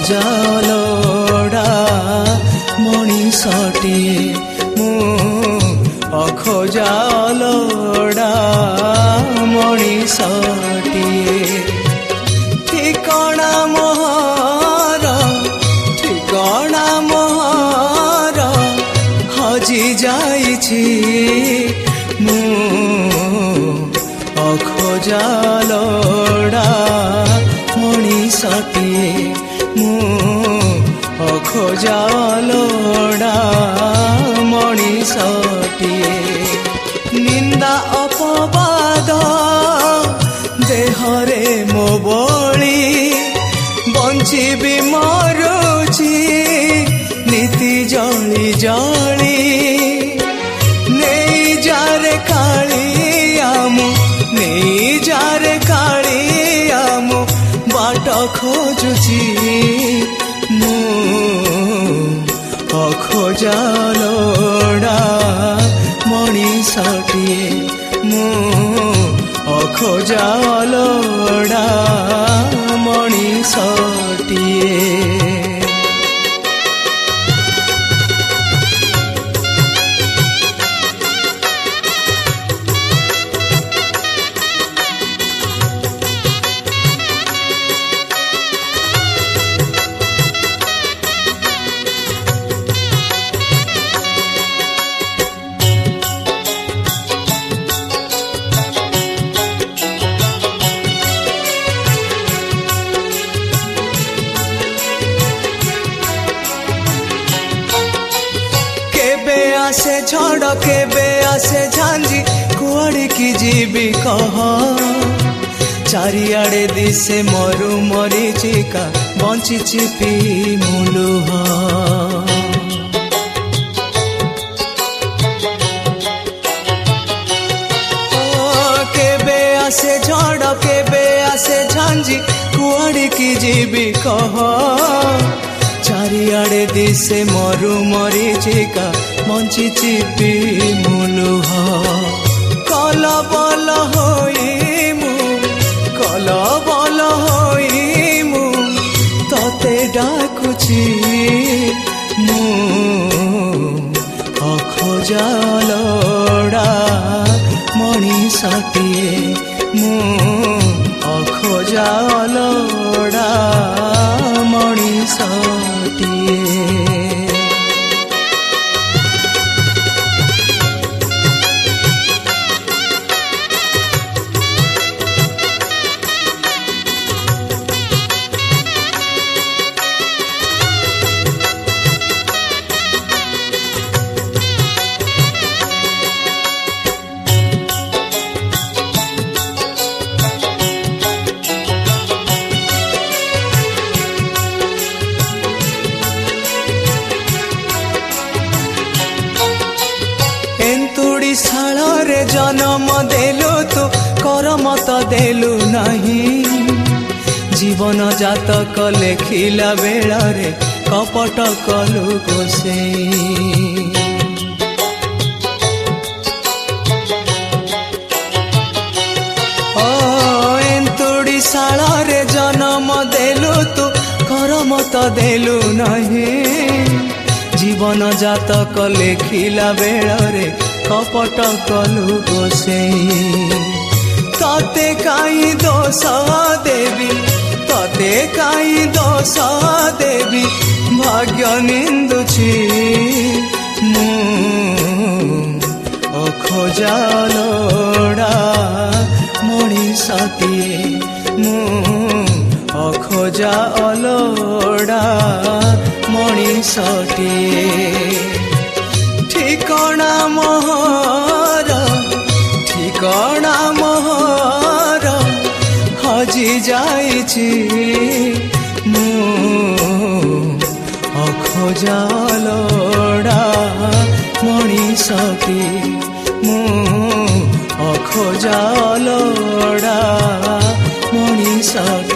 ଅଖୋଜାଲୋଡ଼ା ମଣିଷଟିଏ ମୁଁ ଅଖୋଜାଲୋଡ଼ା ମଣିଷଟିଏ ଠିକଣା ମୋହର ହଜି ଯାଇଛି ମୁଁ ଅଖୋଜାଲୋଡ଼ା ମଣିଷଟିଏ ମୁଁ ଅଖୋଜାଲୋଡ଼ା ମଣିଷଟିଏ ନିନ୍ଦା ଅପବାଦ ଦେହରେ ମୋ ବଳି ବଞ୍ଚିବି ମରୁଛି ନୀତି ଜଳି ଜଳି ନେଇ ଯାରେ କାଳିଆ ମୁଁ ନେଇ ଯାରେ କାଳିଆ ମୁଁ ବାଟ ଖୋଜୁଛି ମୁଁ ଅଖୋଜାଲୋଡ଼ା ମଣିଷଟିଏ ମୁଁ ଅଖୋଜାଲୋଡ଼ା ମଣିଷଟିଏ आसे झड़ केबे आसे झांझी कुआड़ी की जीवी कह चारिआडे दिसे मरु मरीचिका बंचिछि पी मुलुह केबे आसे झड़ केबे आसे झांझी कुआड़ी की जीवी कह चारिआडे दिसे मरु मरीचिका बंचिछि पी मुलुह कलबल होई मु तते डाकुछि मु अखोजालोड़ा मणिषटिए मु अखोजालोड़ा मणिषटिए शाଳରେ जन्म देलु तू करमत देलु नहीं जीवन जातक लेखिला बेलारे कपट कलु गोसेई एंतुड़ी शाଳରେ जन्म देलु तू करमत देलु नहीं जीवन जातक लेखिला बेलारे कपट कलु गोसेई तते काई दोष देवी भाग्य निंदुछि मु अखोजालोड़ा मणिषटिए मु अखोजालोड़ा मणिषटिए ठिकଣା मोहर हजी जाइछि मु अखोजालोड़ा मणिषटिए मु अखोजालोड़ा मणिषटिए।